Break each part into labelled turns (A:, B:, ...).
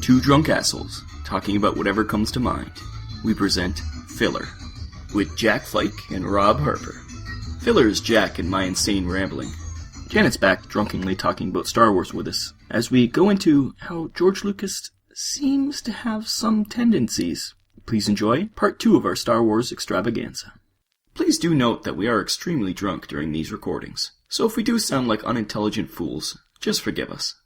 A: Two drunk assholes talking about whatever comes to mind. We present Filler with Jack Flake and Rob Harper. Filler is Jack and my insane rambling. Janet's back drunkenly talking about Star Wars with us as we go into how George Lucas seems to have some tendencies. Please enjoy part 2 of our Star Wars extravaganza. Please do note that we are extremely drunk during these recordings, so if we do sound like unintelligent fools, just forgive us.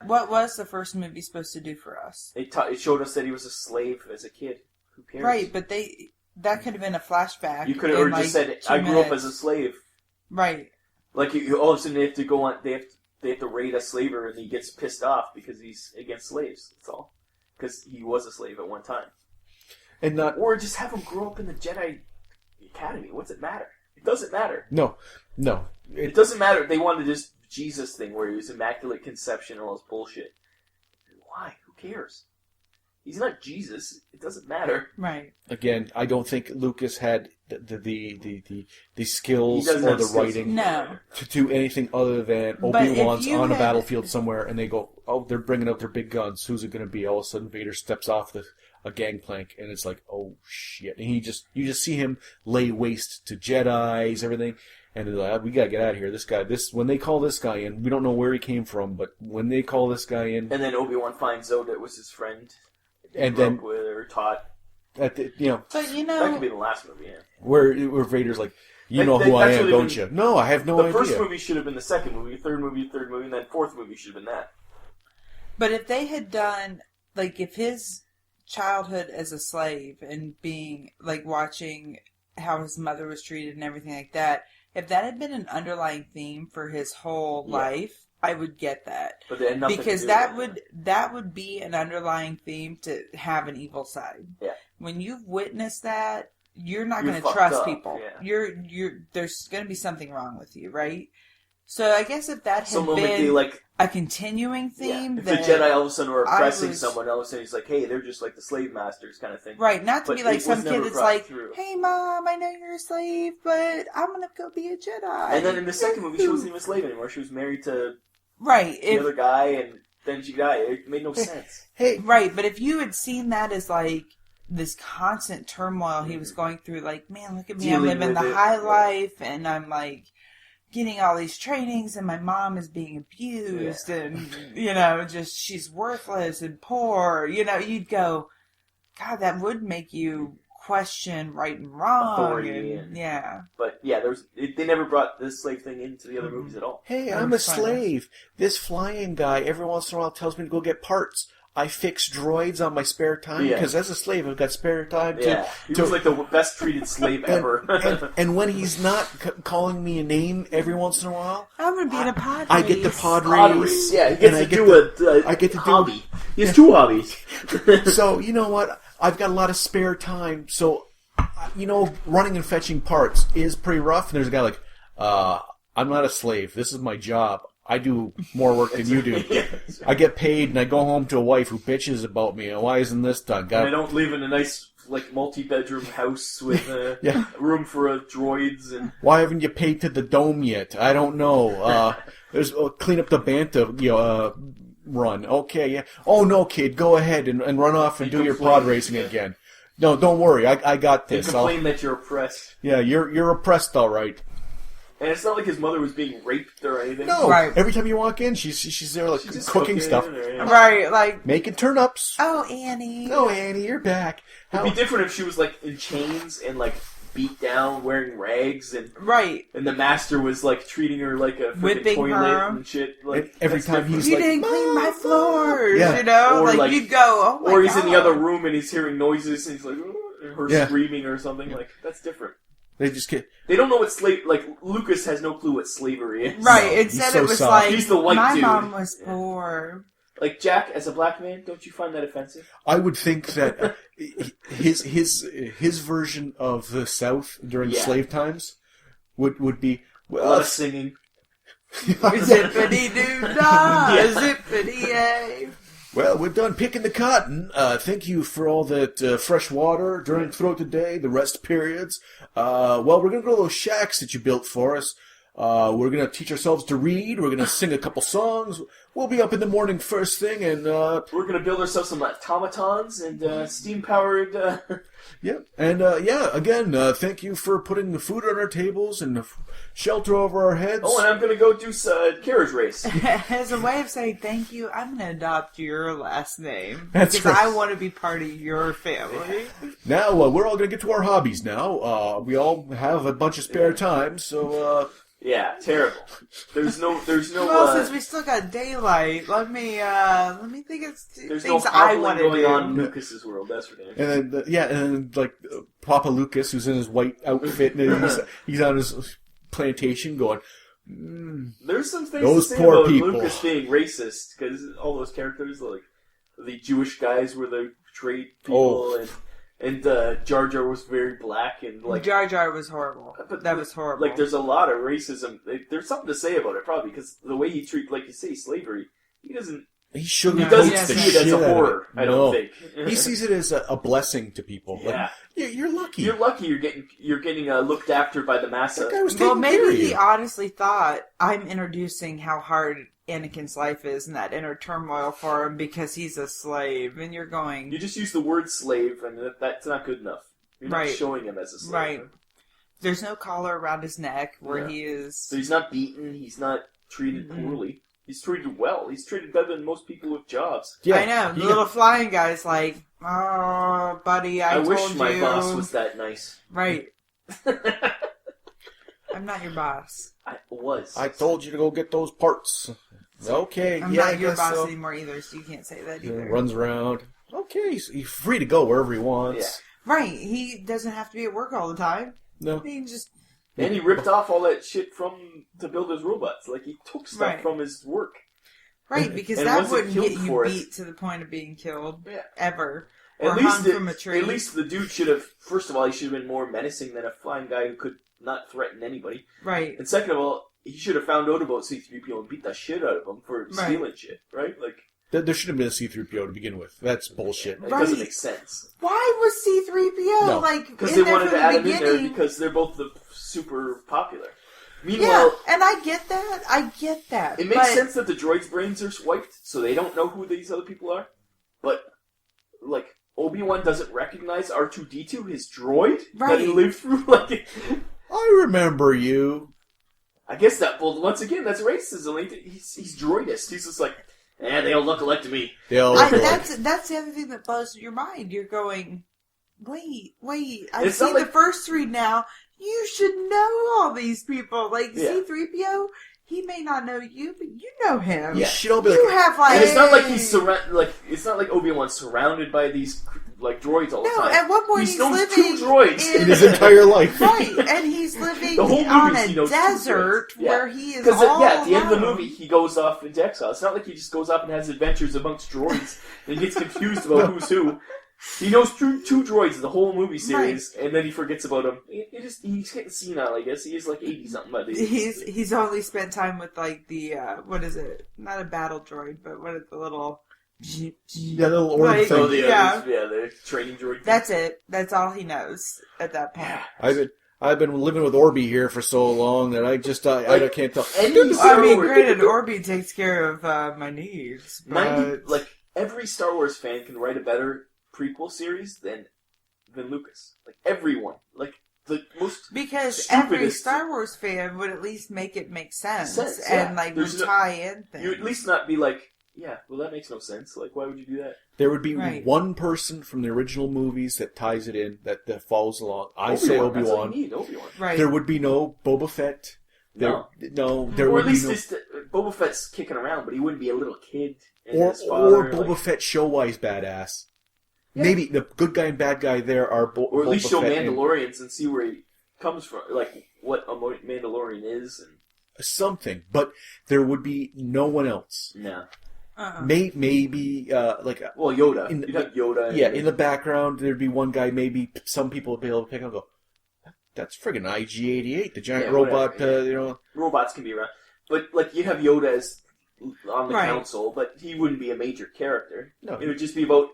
B: What was the first movie supposed to do for us?
C: It showed us that he was a slave as a kid. Who cares?
B: Right, but that could have been a flashback.
C: You could have just said, "I grew up as a slave."
B: Right.
C: Like you all of a sudden they have to go on. They have to raid a slaver, and he gets pissed off because he's against slaves. That's all. Because he was a slave at one time. Or just have him grow up in the Jedi Academy. What's it matter? It doesn't matter.
D: No.
C: It doesn't matter. They wanted this Jesus thing where he was immaculate conception and all this bullshit. Why? Who cares? He's not Jesus. It doesn't matter.
B: Right.
D: Again, I don't think Lucas had the skills or the writing to do anything other than Obi-Wan's on a battlefield somewhere, and they go, "Oh, they're bringing out their big guns. Who's it going to be?" All of a sudden, Vader steps off a gangplank, and it's like, "Oh shit!" And you just see him lay waste to Jedi's, everything. And they're like, "We gotta get out of here. When they call this guy in, we don't know where he came from, but when they call this guy in..."
C: And then Obi-Wan finds out it was his friend.
D: And then...
C: with or taught.
B: But
C: That could be the last movie, yeah.
D: Where Vader's like, "You know who I am, don't you?" No, I have no idea.
C: The first movie should have been the second movie, third movie, and then fourth movie should have been that.
B: But if they had done, like, if his childhood as a slave and being, like, watching how his mother was treated and everything like that, if that had been an underlying theme for his whole life, I would get that.
C: But they had nothing
B: because
C: to do
B: that
C: with
B: that would be an underlying theme to have an evil side.
C: Yeah.
B: When you've witnessed that, you're not going to
C: fucked
B: trust
C: up,
B: people.
C: yeah.
B: There's going to be something wrong with you, right? So I guess if that had been a continuing theme,
C: if the Jedi all of a sudden were oppressing someone, all of a sudden he's like, "Hey, they're just like the slave masters," kind of thing.
B: Right, not to be like some kid that's like,
C: through.
B: "Hey, Mom, I know you're a slave, but I'm going to go be a Jedi."
C: And then in the second movie, she wasn't even a slave anymore. She was married to
B: the
C: other guy, and then she died. It made no sense.
B: Right, but if you had seen that as like this constant turmoil he was going through, like, man, look at me, I'm living the high life, and I'm like getting all these trainings, and my mom is being abused, and just she's worthless and poor. You'd go, God, that would make you question right and wrong.
C: Authority, But they never brought this slave thing into the other movies at all.
D: "Hey, I'm a slave. This flying guy every once in a while tells me to go get parts. I fix droids on my spare time because as a slave I've got spare time to..."
C: Yeah, he was like the best treated slave ever.
D: and when he's not calling me a name every once in a while,
B: I'm going to be in a pod race.
D: I get the pod race.
C: Yeah, he gets to do a hobby. He has 2 hobbies.
D: So, you know what? I've got a lot of spare time, so, running and fetching parts is pretty rough. And there's a guy like, "I'm not a slave. This is my job. I do more work than you do. I get paid, and I go home to a wife who bitches about me. And why isn't this done?"
C: And I don't live in a nice, like, multi-bedroom house with room for droids. And
D: why haven't you paid to the dome yet? I don't know. There's clean up the Banta run. Okay, yeah. "Oh no, kid, go ahead and run off and do your pod racing again. No, don't worry. I got this."
C: You complain that you're oppressed.
D: Yeah, you're oppressed, all right.
C: And it's not like his mother was being raped or anything.
D: No, right. Every time you walk in, she's there like cooking stuff,
B: right? Like
D: making turnips.
B: "Oh, Annie,
D: you're back."
C: It'd be different if she was like in chains and like beat down, wearing rags, and
B: and
C: the master was like treating her like a freaking toilet
B: her
C: and shit. Like
D: every time he's
B: "You
D: like,
B: didn't clean my floors,"
C: or
B: like you'd go, "Oh my
C: or he's
B: God."
C: in the other room and he's hearing noises and he's like, her screaming or something. Like that's different.
D: They just get.
C: They don't know what Lucas has no clue what slavery is.
B: Right, instead it was soft. Like,
C: he's the white
B: my
C: dude.
B: mom was poor.
C: Like, Jack, as a black man, don't you find that offensive?
D: I would think that his version of the South during slave times would be...
C: a lot of singing.
B: Zippity-doo-dah, zippity-yay.
D: Well, we're done picking the cotton. Thank you for all that fresh water throughout the day, the rest periods. Well, we're going to go to those shacks that you built for us. We're going to teach ourselves to read. We're going to sing a couple songs. We'll be up in the morning first thing, and
C: we're going to build ourselves some automatons and steam-powered...
D: Yeah, and again, thank you for putting the food on our tables and the shelter over our heads.
C: Oh, and I'm going to go do carriage race.
B: As a way of saying thank you, I'm going to adopt your last name.
D: That's
B: because
D: right.
B: I want to be part of your family.
D: Now, we're all going to get to our hobbies now. We all have a bunch of spare time, so...
C: Yeah, terrible. There's no.
B: Well, since we still got daylight, let me think of
C: there's
B: things
C: no
B: I want to
C: going
B: do.
C: on in Lucas's world. That's for damn sure.
D: And then, like Papa Lucas, who's in his white outfit, and he's on his plantation going.
C: There's some things
D: those
C: to say
D: poor
C: about
D: people.
C: Lucas being racist because all those characters, like the Jewish guys, were the trade people, and Jar Jar was very black and like
B: Jar Jar was horrible. That was horrible.
C: Like there's a lot of racism. There's something to say about it probably because the way he treats, like you say, slavery. He doesn't see it as a horror. I don't think
D: he sees it as a blessing to people.
C: Yeah,
D: like, you're lucky.
C: You're lucky. You're getting looked after by the massa.
B: Well, maybe he honestly thought I'm introducing how hard Anakin's life is and that inner turmoil for him because he's a slave, and you're going.
C: You just use the word slave, and that's not good enough. You're not showing him as a slave.
B: Right. There's no collar around his neck where he is.
C: So he's not beaten. He's not treated poorly. He's treated well. He's treated better than most people with jobs.
B: Yeah, I know. The little flying guy's like, oh, buddy, I told you.
C: I wish my boss was that nice.
B: Right. I'm not your boss.
C: I was.
D: I told you to go get those parts. Okay,
B: I'm not your boss anymore either, so you can't say that either.
D: Runs around. Okay, so he's free to go wherever he wants.
B: Yeah. Right. He doesn't have to be at work all the time.
D: No.
B: He can just...
C: And he ripped off all that shit to build his robots. Like, he took stuff from his work.
B: Right, because that wouldn't get you beat to the point of being killed. Ever. Or hung from a tree.
C: At least the dude should have... First of all, he should have been more menacing than a flying guy who could not threaten anybody.
B: Right.
C: And second of all, he should have found out about C-3PO and beat the shit out of him for stealing shit, right? Like,
D: there should have been a C-3PO to begin with. That's bullshit.
C: It doesn't make sense.
B: Why was C-3PO
C: because they wanted to add him in there because they're both super popular. Meanwhile,
B: and I get that.
C: It makes sense that the droids' brains are wiped, so they don't know who these other people are. But like Obi-Wan doesn't recognize R2-D2, his droid that he lived through. Like,
D: I remember you.
C: I guess once again, that's racism. He's droidist. He's just like, they all look alike to me.
B: That's the other thing that blows your mind. You're going, wait. I've seen the first three now. You should know all these people. Like, C-3PO, he may not know you, but you know him.
D: You should all be
C: and it's not like he's it's not like Obi-Wan's surrounded by these like droids all the time.
B: No, at one point he's living
C: 2 droids
D: in his entire life.
B: Right, and he's living on a desert where he is all
C: at the end of the movie, he goes off into exile. It's not like he just goes off and has adventures amongst droids and gets confused about who's who. He knows two droids the whole movie series, and then he forgets about them. He's getting senile, I guess. He is like 80-something by the end.
B: He's only spent time with like the what is it? Not a battle droid, but what is the little...
D: Yeah, the little orange thing.
C: The training droid.
B: That's it. That's all he knows at that point.
D: I've been living with Orby here for so long that I can't tell.
B: Granted, Orby takes care of my needs. But...
C: every Star Wars fan can write a better prequel series than Lucas. Like everyone. Like the most
B: because every Star Wars fan would at least make it make sense and would tie in things.
C: You would at least not be like, yeah, well, that makes no sense. Like, why would you do that?
D: There would be one person from the original movies that ties it in, that follows along. I say Obi-Wan.
C: That's all you need, Obi-Wan.
B: Right.
D: There would be no Boba Fett. There
C: or at least Boba Fett's kicking around, but he wouldn't be a little kid.
D: Or Boba Fett show-wise badass. Yeah. Maybe the good guy and bad guy there are
C: or at least show Mandalorians and see where he comes from, like what a Mandalorian is and
D: something. But there would be no one else.
C: No.
D: Maybe
C: Yoda. You'd have Yoda.
D: Yeah, in the background there'd be one guy. Maybe some people would be able to pick up and go, "That's friggin' IG-88, the giant robot."
C: Robots can be around, but you'd have Yoda as on the council, but he wouldn't be a major character.
D: No,
C: it would just be about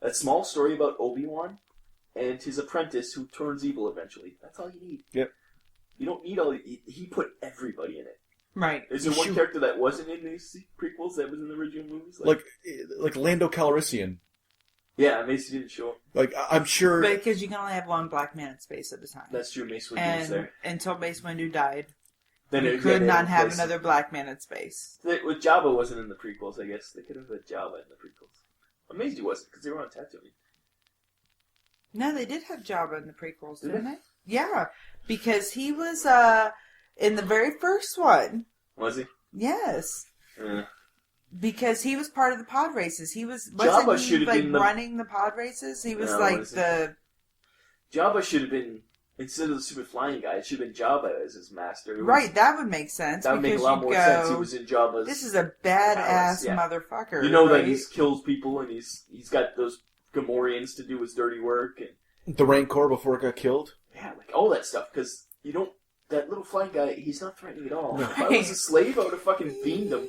C: a small story about Obi-Wan and his apprentice who turns evil eventually. That's all you need.
D: Yep.
C: You don't need all. He put everybody in it.
B: Right.
C: Is there one character that wasn't in these prequels that was in the original movies?
D: Like Lando Calrissian.
C: Yeah, Mace didn't show up.
D: Like, I'm sure...
B: But because you can only have one black man in space at a time.
C: That's true, Mace Windu was there.
B: Until Mace Windu died,
C: then
B: you could not have another black man in space.
C: With Jabba wasn't in the prequels, I guess. They could have had Jabba in the prequels. Amazed he wasn't, because they were on Tatooine.
B: No, they did have Jabba in the prequels, didn't they? Yeah, because he was in the very first one.
C: Was he?
B: Yes.
C: Yeah.
B: Because he was part of the pod races.
C: Jabba should have been
B: running the pod races? He was the...
C: Jabba should have been, instead of the stupid flying guy, it should have been Jabba as his master.
B: Right, that would make sense.
C: That would make a lot more sense. He was in Jabba's...
B: This is a badass motherfucker.
C: You know that he kills people and he's got those Gamorreans to do his dirty work. And
D: the Rancor before it got killed?
C: Yeah, like all that stuff. Because you don't... That little flying guy, he's not threatening at all. If I was a slave, I would have fucking beamed him.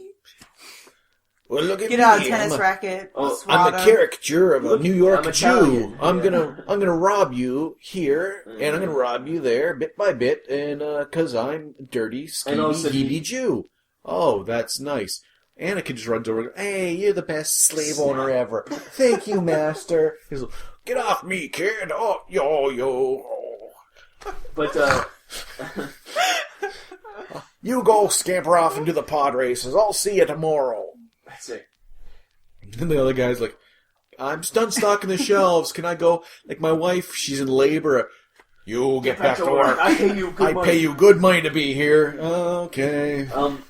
D: Well, look at
B: Get
D: me.
B: out a tennis racket.
D: I'm a caricature of a New York Jew. I'm gonna rob you here, and I'm gonna rob you there, bit by bit, and because I'm a dirty, skeevy Jew. Oh, that's nice. Anakin just runs over. Hey, you're the best slave owner ever. Thank you, master. He's like, get off me, kid. Oh, yo.
C: But
D: you go scamper off and do the pod races. I'll see you tomorrow.
C: That's it.
D: And the other guy's like, I'm done stocking the shelves. Can I go? Like, my wife, she's in labor. You get back to work.
C: I pay you good money.
D: I pay you good money to be here. Okay. Don't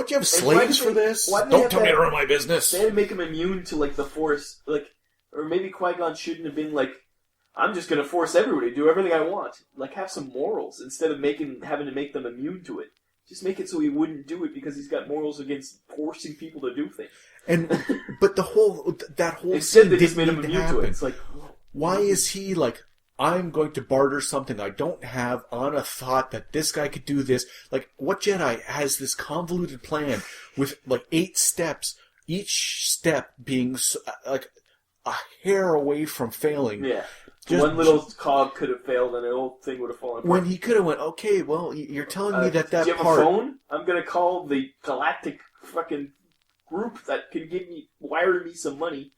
D: you have slaves for this? Don't tell me to run my business.
C: They had to make him immune to, like, the Force. Like, or maybe Qui-Gon shouldn't have been like, I'm just going to force everybody to do everything I want. Like, have some morals instead of having to make them immune to it. Just make it so he wouldn't do it because he's got morals against forcing people to do things.
D: But that whole
C: instead they just made him immune to it. It's like,
D: why is he like, I'm going to barter something I don't have on a thought that this guy could do this? Like, what Jedi has this convoluted plan with like 8 steps, each step being like a hair away from failing?
C: Yeah. One little cog could have failed and the whole thing would have fallen apart.
D: When he could have went, okay, well, you're telling me that
C: do you have a phone? I'm going to call the galactic fucking group that can wire me some money.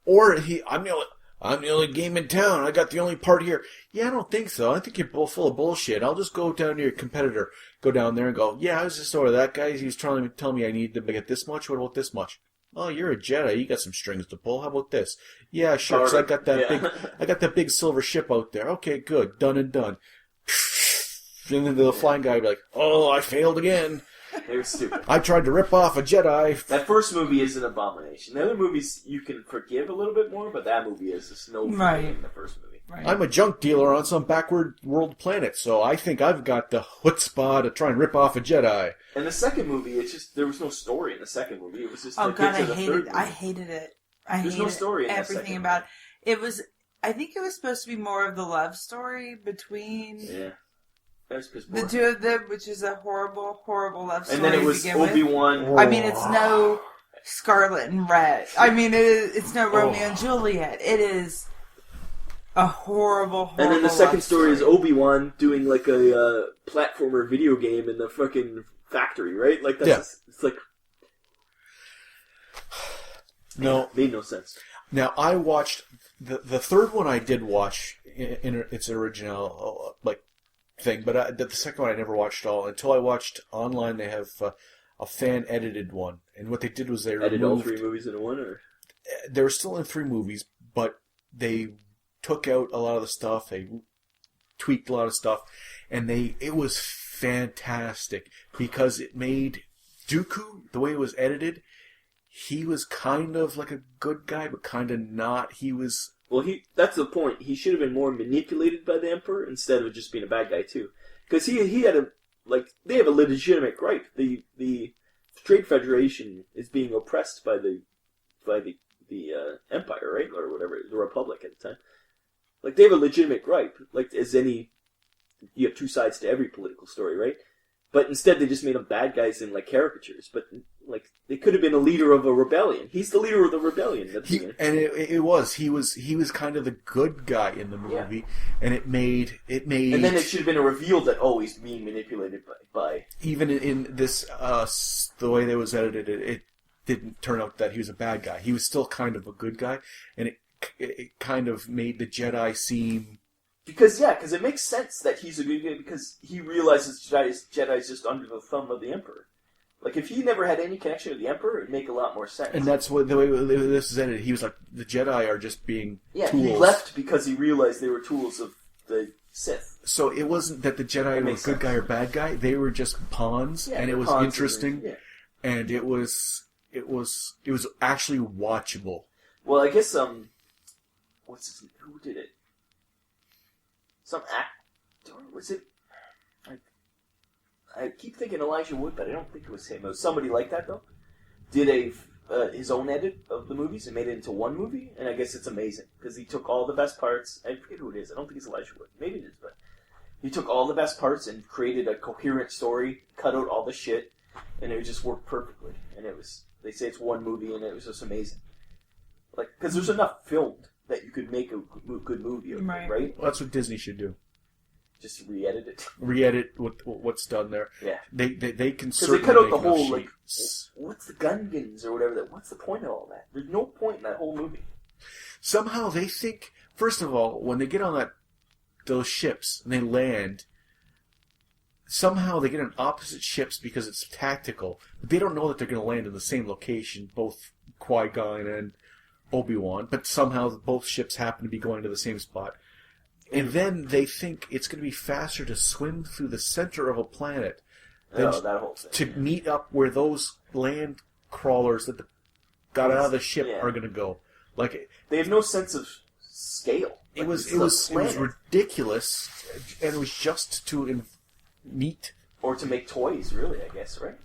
D: Or I'm the only game in town. I got the only part here. Yeah, I don't think so. I think you're both full of bullshit. I'll just go down to your competitor. Go down there and go, yeah, I was just over that guy. He was trying to tell me I need to get this much. What about this much? Oh, you're a Jedi. You got some strings to pull. How about this? Yeah, sure. So I got that big silver ship out there. Okay, good. Done and done. And then the flying guy would be like, oh, I failed again.
C: They were stupid.
D: I tried to rip off a Jedi.
C: That first movie is an abomination. The other movies you can forgive a little bit more, but that movie is just no forgiving in the first movie.
B: Right.
D: I'm a junk dealer on some backward world planet, so I think I've got the chutzpah to try and rip off a Jedi.
C: And the second movie, it's just there was no story in the second movie. It was just
B: I hated it.
C: There's no story in
B: everything about it. It was. I think it was supposed to be more of the love story between the two of them, which is a horrible, horrible love story.
C: And then it was Obi-Wan.
B: I mean, it's no Scarlet and Red. I mean, it's no Romeo and Juliet. It is a horrible.
C: And then the second story is Obi-Wan doing like a platformer video game in the fucking factory, right? Like that's it's like
D: no,
C: made no sense.
D: Now I watched the third one. I did watch in its original thing, but the second one I never watched at all until I watched online. They have a fan edited one, and what they did was they
C: edited all 3 movies into one, or
D: they were still in 3 movies, but they took out a lot of the stuff. They tweaked a lot of stuff, and it was fantastic because it made Dooku, the way it was edited, he was kind of like a good guy, but kind of not. He was...
C: Well, that's the point. He should have been more manipulated by the Emperor instead of just being a bad guy, too. Because he had they have a legitimate gripe. The Trade Federation is being oppressed by the Empire, right? Or whatever, the Republic at the time. Like, they have a legitimate gripe. Like, you have 2 sides to every political story, right? But instead they just made them bad guys in, like, caricatures. But, like, They could have been a leader of a rebellion. He's the leader of the rebellion.
D: He was kind of the good guy in the movie, and it made.
C: And then it should have been a reveal that he's being manipulated by.
D: Even in this, the way that was edited, it didn't turn out that he was a bad guy. He was still kind of a good guy, and it kind of made the Jedi seem.
C: Because it makes sense that he's a good guy because he realizes Jedi's just under the thumb of the Emperor. Like, if he never had any connection with the Emperor, it'd make a lot more sense.
D: And that's what the way this is edited. He was like, the Jedi are just being tools.
C: He left because he realized they were tools of the Sith.
D: So it wasn't that the Jedi were good guy or bad guy. They were just pawns, and it was interesting. And it was actually watchable.
C: Well, I guess, what's his name? Who did it? Some actor, was it? I keep thinking Elijah Wood, but I don't think it was him. It was somebody like that, though. Did his own edit of the movies and made it into one movie, and I guess it's amazing, because he took all the best parts, I forget who it is, I don't think it's Elijah Wood, maybe it is, but he took all the best parts and created a coherent story, cut out all the shit, and it just worked perfectly, and they say it's one movie, and it was just amazing. Like, because there's enough filmed that you could make a good movie of it, right?
D: Well, that's what Disney should do.
C: Just re-edit it.
D: Re-edit what's done there.
C: Yeah.
D: They can certainly
C: because they cut out the whole, like, what's the Gungans or whatever, what's the point of all that? There's no point in that whole movie.
D: Somehow they think, first of all, when they get on those ships and they land, somehow they get on opposite ships because it's tactical. But they don't know that they're going to land in the same location, both Qui-Gon and Obi-Wan, but somehow both ships happen to be going to the same spot. And then they think it's going to be faster to swim through the center of a planet than to meet up where those land crawlers that got out of the ship are going to go. Like,
C: they have no sense of scale.
D: It was ridiculous, and it was just to meet
C: or to make toys. Really, I guess, right?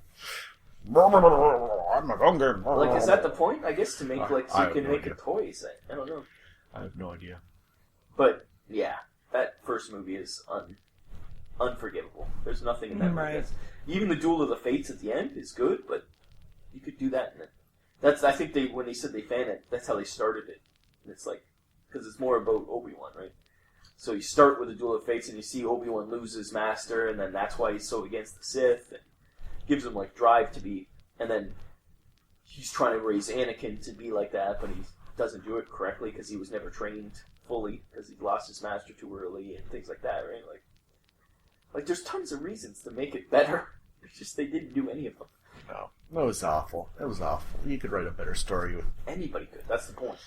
D: I'm a Gungan.
C: Like, is that the point? I guess to make so you can make toys. I don't know.
D: I have no idea.
C: But. Yeah, that first movie is unforgivable. There's nothing in that movie. Even the Duel of the Fates at the end is good, but you could do that in it. I think when they said they fan it, that's how they started it. And it's like, because it's more about Obi-Wan, right? So you start with the Duel of Fates and you see Obi-Wan lose his master, and then that's why he's so against the Sith, and gives him like drive to be, and then he's trying to raise Anakin to be like that, but he doesn't do it correctly because he was never trained fully because he lost his master too early and things like that, right? Like there's tons of reasons to make it better. It's just they didn't do any of them.
D: No, that was awful. That was awful. You could write a better story with
C: anybody could. That's the point.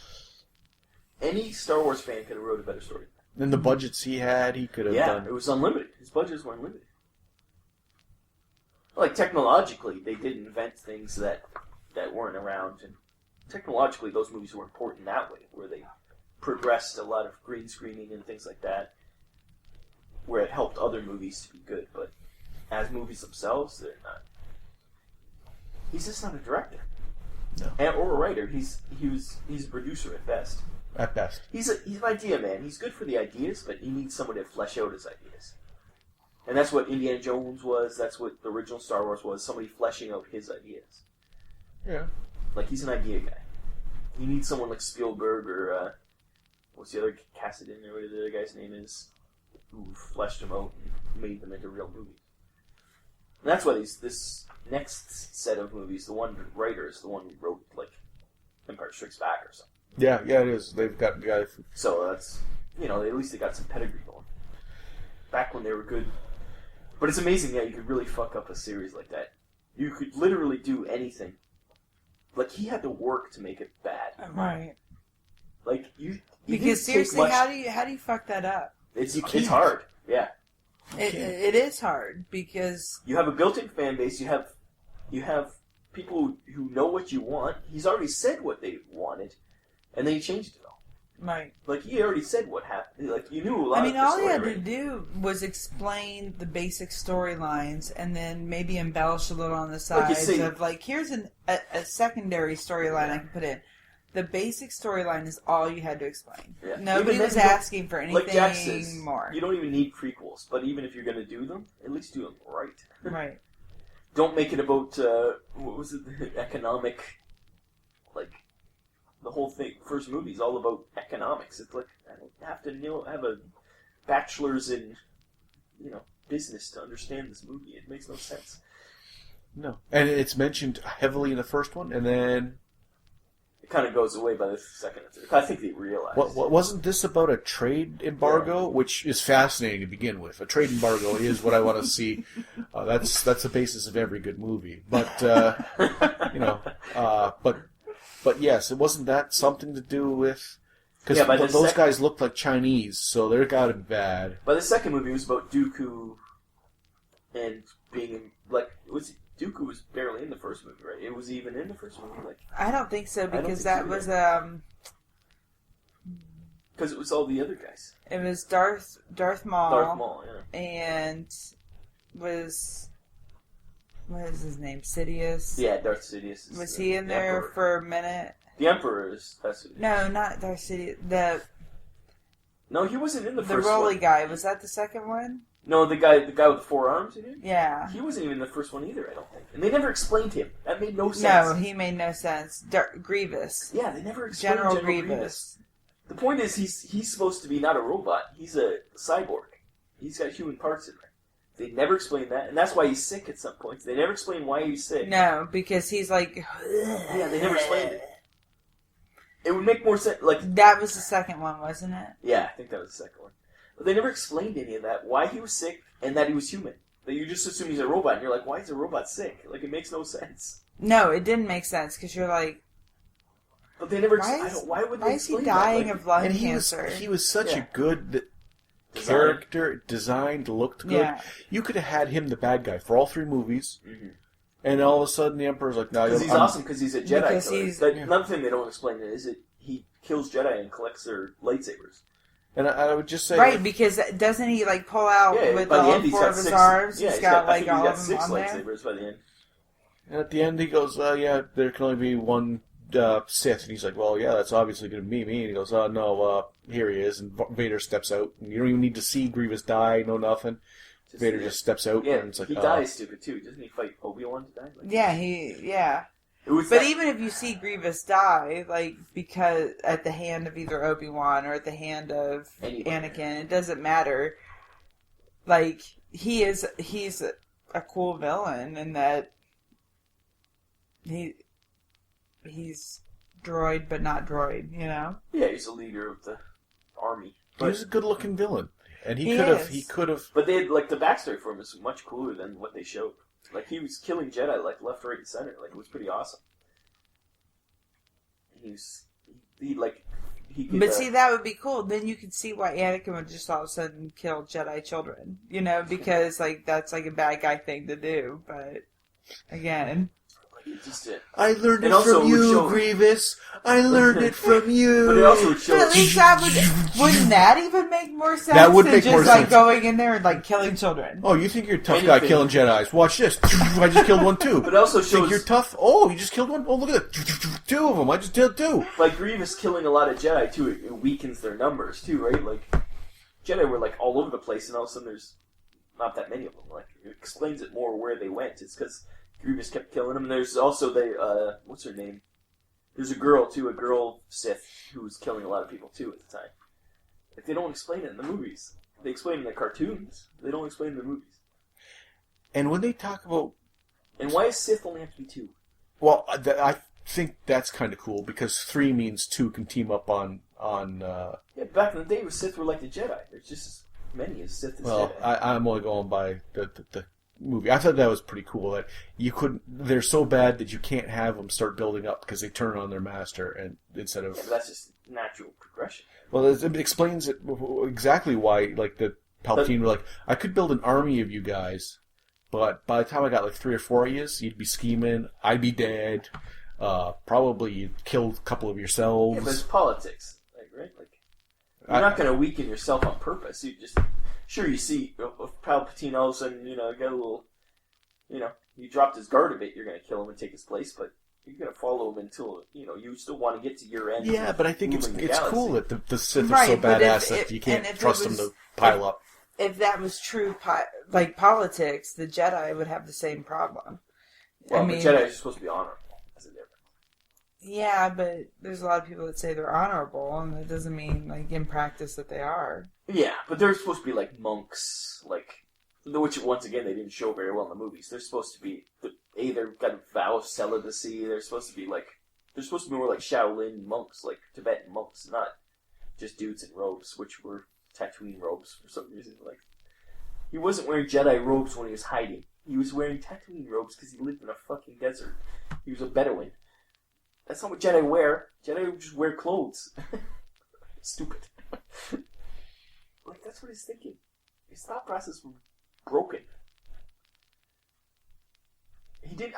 C: Any Star Wars fan could have wrote a better story.
D: And the budgets he had, he could have done.
C: Yeah, it was unlimited. His budgets were unlimited. Like technologically, they did invent things that weren't around, and technologically, those movies were important that way, where they progressed a lot of green screening and things like that, where it helped other movies to be good. But as movies themselves, they're not. He's just not a director, or a writer. He's a producer at best.
D: At best,
C: he's an idea man. He's good for the ideas, but he needs someone to flesh out his ideas. And that's what Indiana Jones was. That's what the original Star Wars was. Somebody fleshing out his ideas.
D: Yeah,
C: like he's an idea guy. You need someone like Spielberg or what's the other Cassidy or whatever the other guy's name is, who fleshed them out and made them into real movies. And that's why this next set of movies, the one writer is the one who wrote like Empire Strikes Back or something.
D: Yeah, it is. They've got guys.
C: So that's at least they got some pedigree going. Back when they were good. But it's amazing that you could really fuck up a series like that. You could literally do anything. Like he had to work to make it bad.
B: Right.
C: Like you
B: because seriously, how do you fuck that up?
C: It's hard. Yeah.
B: It is hard because
C: you have a built-in fan base. You have people who know what you want. He's already said what they wanted, and then he changed it all.
B: Right.
C: Like he already said what happened. Like you knew a lot.
B: I mean, all he had to do was explain the basic storylines, and then maybe embellish a little on the sides of like here's a secondary storyline I can put in. The basic storyline is all you had to explain. Yeah. Nobody was asking for anything like Jack says,
C: more. You don't even need prequels, but even if you're going to do them, at least do them right.
B: Right.
C: don't make it about what was it? The economic, like the whole thing. First movie is all about economics. It's like I don't have to have a bachelor's in business to understand this movie. It makes no sense.
D: No, and it's mentioned heavily in the first one, and then
C: it kind of goes away by the second and third. I think they realized.
D: Wasn't this about a trade embargo, which is fascinating to begin with? A trade embargo is what I want to see. That's the basis of every good movie. But but yes, it wasn't that something to do with because those guys looked like Chinese, so they're gotta be bad.
C: By the second movie, it was about Dooku and being Dooku was barely in the first movie, right? It was even in the first movie,
B: I don't think so because that was
C: because it was all the other guys.
B: It was Darth Maul.
C: Darth Maul, yeah.
B: And what is his name? Sidious.
C: Yeah, Darth Sidious.
B: Was he in there Emperor. For a minute?
C: The Emperor is Darth Sidious.
B: No, not Darth Sidious.
C: No, he wasn't in the first one.
B: The Rolly guy. Was that the second one?
C: No, the guy with the 4 arms, you mean?
B: Yeah.
C: He wasn't even in the first one either, I don't think. And they never explained him. That made no sense.
B: No, he made no sense. Grievous.
C: Yeah, they never explained General Grievous. The point is, he's supposed to be not a robot. He's a cyborg. He's got human parts in there. They never explained that, and that's why he's sick at some points. They never explain why he's sick.
B: No, because he's like...
C: Yeah, they never explained it. It would make more sense,
B: That was the second one, wasn't it?
C: Yeah, I think that was the second one. But they never explained any of that. Why he was sick and that he was human. That you just assume he's a robot, and you're like, why is a robot sick? It makes no sense.
B: No, it didn't make sense, because you're like...
C: But they never... Why would they explain that?
B: Why is he dying of lung cancer?
D: He was such a good character, designed, looked good. Yeah. You could have had him the bad guy for all 3 movies, and all of a sudden the Emperor's like, no,
C: because he's awesome, because he's a Jedi killer. Another thing they don't explain is that he kills Jedi and collects their lightsabers.
D: And I would just say...
B: Right, because doesn't he, pull out with all 4 of his arms?
C: Yeah,
B: he's got all of them on
C: 6 lightsabers by the end.
D: And at the end he goes, there can only be one Sith. And he's like, well, yeah, that's obviously going to be me. And he goes, no, here he is. And Vader steps out. And you don't even need to see Grievous die, no nothing. Vader just steps out.
C: Yeah,
D: and it's like,
C: he dies stupid, too. Doesn't he fight Obi-Wan to die?
B: Yeah. But even if you see Grievous die, because at the hand of either Obi-Wan or at the hand of Anakin, it doesn't matter. He's a cool villain in that he's droid but not droid,
C: Yeah, he's a leader of the army.
D: He's a good-looking villain, and he could have.
C: But they had the backstory for him is much cooler than what they showed. He was killing Jedi, left, right, and center. It was pretty awesome.
B: See, that would be cool. Then you could see why Anakin would just all of a sudden kill Jedi children. Because, that's, a bad guy thing to do. But, again...
D: I learned it from you, Grievous. I learned it from you.
C: But it also would show...
B: But at least wouldn't that even make more sense
D: that would make
B: than
D: more
B: just,
D: sense.
B: going in there and, killing children?
D: Oh, you think you're a tough guy killing Jedis. Watch this. I just killed one, too.
C: But it also shows...
D: Think you're tough? Oh, you just killed one? Oh, look at that. 2 of them. I just killed 2.
C: Grievous killing a lot of Jedi, too, it weakens their numbers, too, right? Jedi were, all over the place, and all of a sudden there's not that many of them. It explains it more where they went. It's because... Grievous kept killing him, and there's also what's her name? There's a girl Sith who was killing a lot of people too at the time. They don't explain it in the movies. They explain it in the cartoons. They don't explain it in the movies.
D: And when they talk about...
C: And why does Sith only have to be 2?
D: Well, I think that's kind of cool, because 3 means 2 can team up on...
C: Yeah, back in the day, Sith were like the Jedi. There's just as many as Sith as
D: Jedi. Well, I'm only going by the movie. I thought that was pretty cool that you couldn't. They're so bad that you can't have them start building up because they turn on their master and instead of.
C: Yeah, but that's just natural progression.
D: Well, it explains exactly why. The Palpatine were like, I could build an army of you guys, but by the time I got 3 or 4 of you, you'd be scheming. I'd be dead. Probably you'd kill a couple of yourselves.
C: Yeah, but it's politics, right? You're not going to weaken yourself on purpose. You just. Sure, you see Palpatine all of a sudden, got a little, you dropped his guard a bit, you're going to kill him and take his place, but you're going to follow him until, you still want to get to your end.
D: Yeah, but I think it's cool that the Sith are so badass that you can't trust them to pile up.
B: if that was true, like politics, the Jedi would have the same problem.
C: Well, the Jedi are supposed to be honorable. That's a difference.
B: Yeah, but there's a lot of people that say they're honorable, and that doesn't mean, like, in practice that they are.
C: Yeah, but they're supposed to be like monks, like, which once again they didn't show very well in the movies. They're supposed to be they've got a vow of celibacy. They're supposed to be more like Shaolin monks, like Tibetan monks, not just dudes in robes, which were Tatooine robes for some reason. Like, he wasn't wearing Jedi robes when he was hiding. He was wearing Tatooine robes because he lived in a fucking desert. He was a Bedouin. That's not what Jedi wear. Jedi just wear clothes. Stupid. Like, that's what he's thinking. His thought process was broken.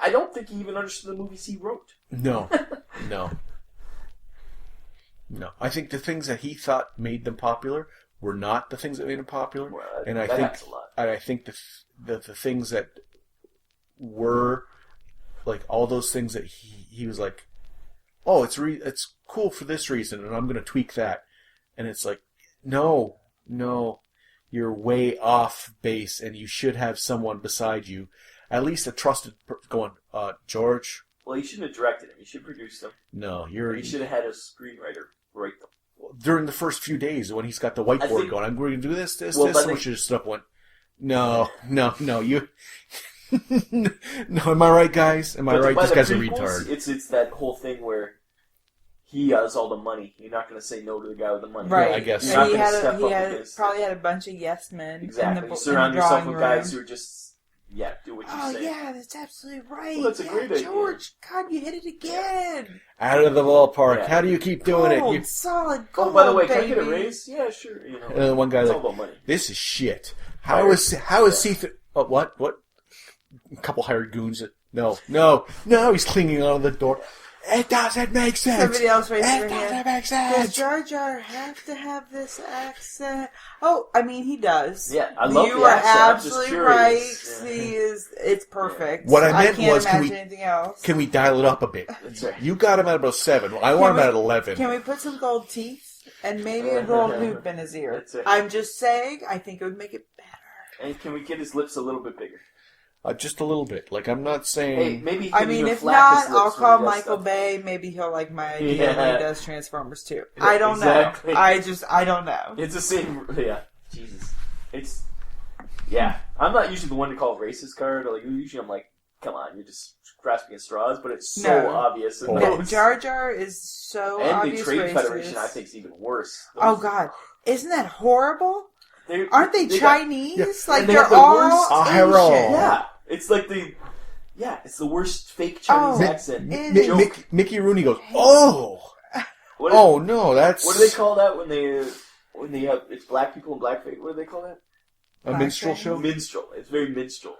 C: I don't think he even understood the movies he wrote.
D: No. No. I think the things that he thought made them popular were not the things that made them popular.
C: Well,
D: and I think the things that were, like, all those things that he was like, oh, it's cool for this reason, and I'm going to tweak that. And it's like, no, you're way off base, and you should have someone beside you, at least a trusted going, George.
C: Well, you shouldn't have directed him. You should produce them.
D: No,
C: you should have had a screenwriter write them.
D: During the first few days when he's got the whiteboard going, I'm going to do this, someone should have stood up and went, no, you... No, am I right, guys? Am I right? This guy's a retard.
C: It's that whole thing where he has all the money. You're not going to say no to the guy with the money.
B: Right.
D: Yeah, I guess.
B: And he probably had a bunch of yes men.
C: Exactly. You surround yourself with guys who are just, do what you say.
B: Oh, yeah, that's absolutely right.
C: Well, that's a great idea.
B: George, God, you hit it again.
D: Out of the ballpark. Yeah. How do you keep doing it?
B: Solid gold,
C: oh, by the way,
B: baby.
C: can I get a raise? Yeah, sure.
D: One guy
C: it's
D: like,
C: all about money.
D: This is shit. How is C3... Oh, what? A couple hired goons. No, he's clinging on the door. It doesn't make sense.
B: Somebody else raised their hand.
D: It doesn't make sense.
B: Does Jar Jar have to have this accent? Oh, I mean, he does.
C: Yeah, I love
B: you
C: the accent.
B: are absolutely right. Yeah. It's perfect.
D: What I meant
B: can't
D: was,
B: imagine anything else.
D: Can we dial it up a bit?
C: That's right.
D: You got him at about 7. I want him at 11.
B: Can we put some gold teeth and maybe a gold hoop in his ear?
C: That's right.
B: I'm just saying, I think it would make it better.
C: And can we get his lips a little bit bigger?
D: Just a little bit. Like, I'm not saying...
C: Hey, maybe he
B: I
C: can
B: mean,
C: even
B: if
C: flap
B: not,
C: his lips
B: I'll call
C: when he does
B: Michael
C: stuff.
B: Bay. Maybe he'll like my idea when he does Transformers too. I don't
C: exactly.
B: know. I don't know.
C: It's the same... Yeah. Jesus. It's... Yeah. I'm not usually the one to call racist card. Like, usually I'm like, come on, you're just grasping at straws, but it's so obvious.
B: Jar Jar is so
C: and
B: obvious
C: the Trade
B: racist.
C: Federation, I think, is even worse.
B: Oh, God. Isn't that horrible? Aren't they Chinese? Like,
C: they
B: they're
C: have the
B: all
C: worst-
B: Asian.
C: Yeah. It's like it's the worst fake Chinese accent.
D: Mickey Rooney goes, oh! No, that's...
C: What do they call that when they have... It's black people and blackface. What do they call that?
D: A minstrel show?
C: Minstrel. It's very minstrel.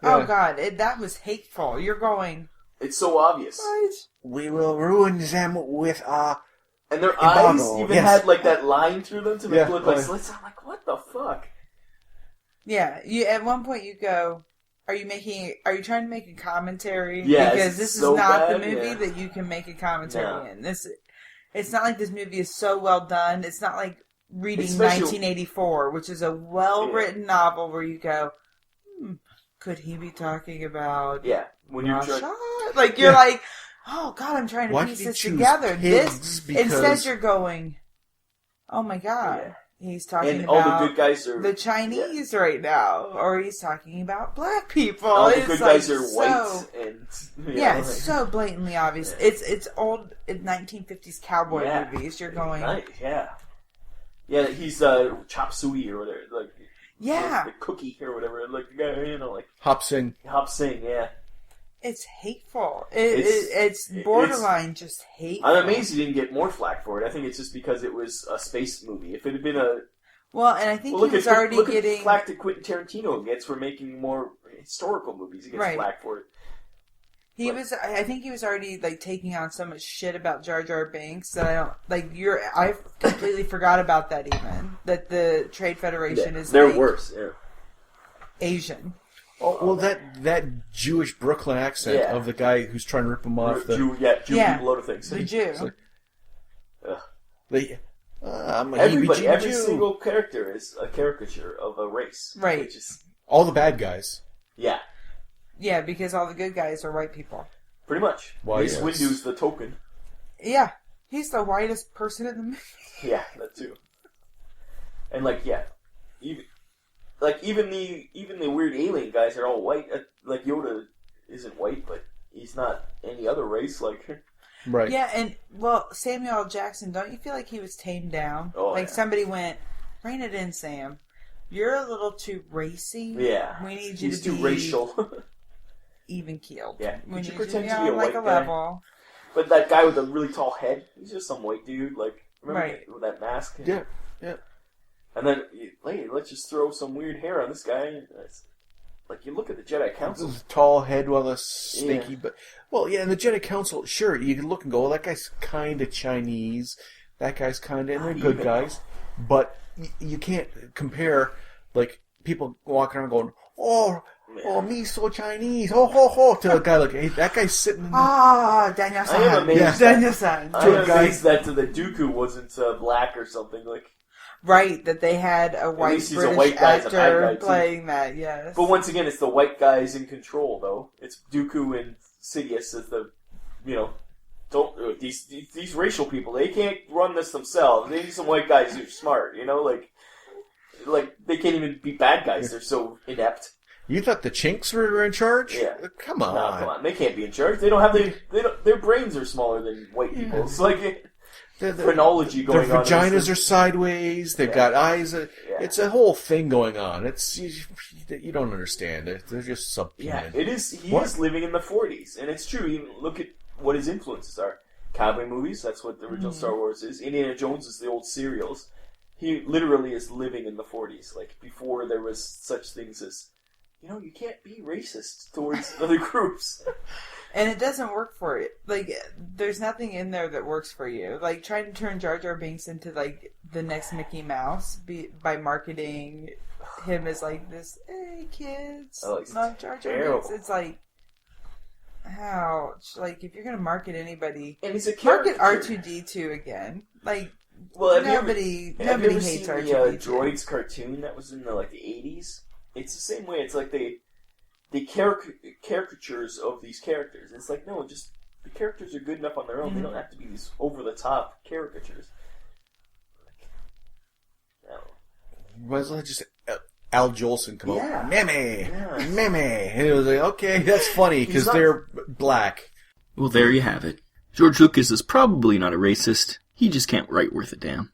B: Yeah. Oh, God. That was hateful. You're going...
C: It's so obvious.
B: Right.
D: We will ruin them with our...
C: And their eyes even had, like, that line through them to make it look like slits. I'm like, what the fuck?
B: Yeah. At one point you go... Are you trying to make a commentary?
C: Yeah,
B: because this is not the movie that you can make a commentary in. It's not like this movie is so well done. It's not like reading 1984, which is a well-written novel where you go, could he be talking about
C: when you're
B: Russia? Like, you're like, oh, God, I'm trying to piece this together. Instead you're going, oh, my God. Yeah. He's talking about
C: all the good guys are
B: the Chinese right now, or he's talking about black people.
C: All the good guys are white, and
B: it's so blatantly obvious. It's old 1950s cowboy movies. You're going,
C: he's Chop Suey or whatever, like the cookie or whatever, like like
D: Hop Sing,
C: yeah.
B: It's hateful. It's borderline just hateful.
C: I'm amazed he didn't get more flack for it. I think it's just because it was a space movie. If it had been a...
B: Well, and I think he was already getting...
C: Look at flack that Quentin Tarantino gets for making more historical movies. He gets flack for it.
B: I think he was already, like, taking on so much shit about Jar Jar Binks that I completely forgot about that even. That the Trade Federation is,
C: they're worse,
B: Asian.
D: Oh, well, that Jewish Brooklyn accent of the guy who's trying to rip him off.
C: Jew people, load of things.
B: The Jew.
C: Every single character is a caricature of a race.
B: Right.
C: Which is,
D: all the bad guys.
C: Yeah.
B: Yeah, because all the good guys are white people.
C: Pretty much. Mace Windu's the token.
B: Yeah. He's the whitest person in the movie.
C: Yeah, that too. And even the weird alien guys are all white. Like Yoda isn't white, but he's not any other race.
D: Right.
B: Yeah, and Samuel L. Jackson, don't you feel like he was tamed down?
C: Oh,
B: somebody went, rein it in, Sam. You're a little too racy.
C: Yeah.
B: We need you
C: he's
B: to be
C: too racial.
B: even keeled.
C: Yeah.
B: We need you
C: pretend
B: to
C: to
B: be
C: be a
B: on
C: white
B: a
C: guy.
B: level.
C: But that guy with the really tall head, he's just some white dude. Remember with that mask?
D: Yeah.
C: And then, let's just throw some weird hair on this guy. You look at the Jedi Council.
D: Tall head with a snaky... But and the Jedi Council, sure, you can look and go, well, that guy's kind of Chinese. That guy's kind of... And they're good guys. But you can't compare, people walking around going, me so Chinese, ho, ho, ho, to a guy hey, that guy's sitting in
B: Daniel-san.
C: I am amazed.
B: Daniel-san.
C: I am amazed that the Dooku wasn't black or something.
B: Right, that they had a white British actor playing that, yes.
C: But once again, it's the white guys in control, though. It's Dooku and Sidious as the, these racial people, they can't run this themselves. They need some white guys who are smart, they can't even be bad guys. They're so inept.
D: You thought the Chinks were in charge?
C: Yeah.
D: Come on.
C: No, come on. They can't be in charge. They don't have their brains are smaller than white people. It's chronology going
D: their
C: on.
D: Their vaginas are sideways. They've got eyes. It's a whole thing going on. You don't understand it. They're just subhuman.
C: Yeah, it is. He is living in the 40s, and it's true. Even look at what his influences are. Cowboy movies. That's what the original Star Wars is. Indiana Jones is the old serials. He literally is living in the 40s, before there was such things as, you can't be racist towards other groups.
B: And it doesn't work for it. There's nothing in there that works for you. Trying to turn Jar Jar Binks into, the next Mickey Mouse by marketing him as, this, hey, kids, love Jar Jar Binks. It's ouch. If you're going to market anybody,
C: and he's a
B: market R2-D2 again. Nobody hates R2-D2.
C: The Droids cartoon that was in the 80s? It's the same way. It's the caricatures of these characters. It's no, just the characters are good enough on their own. They don't have to be these over-the-top caricatures.
D: Might as well just Al Jolson come out. Meme! And it was okay, that's funny, because they're black.
A: Well, there you have it. George Lucas is probably not a racist. He just can't write worth a damn.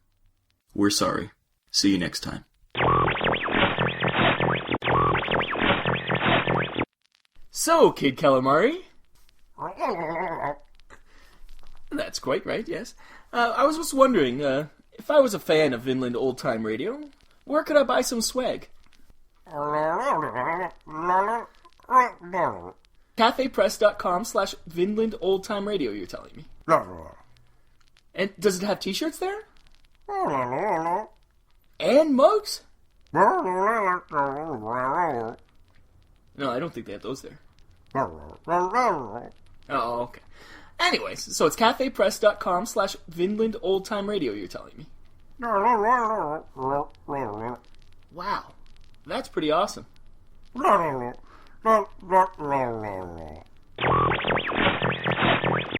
A: We're sorry. See you next time. So, Kid Calamari. That's quite right, yes. I was just wondering, if I was a fan of Vinland Old Time Radio, where could I buy some swag? CafePress.com/Vinland Old Time Radio, you're telling me. And does it have t-shirts there? And mugs? No, I don't think they have those there. Oh, okay. Anyways, so it's CafePress.com/Vinland Old Time Radio, you're telling me. Wow. That's pretty awesome.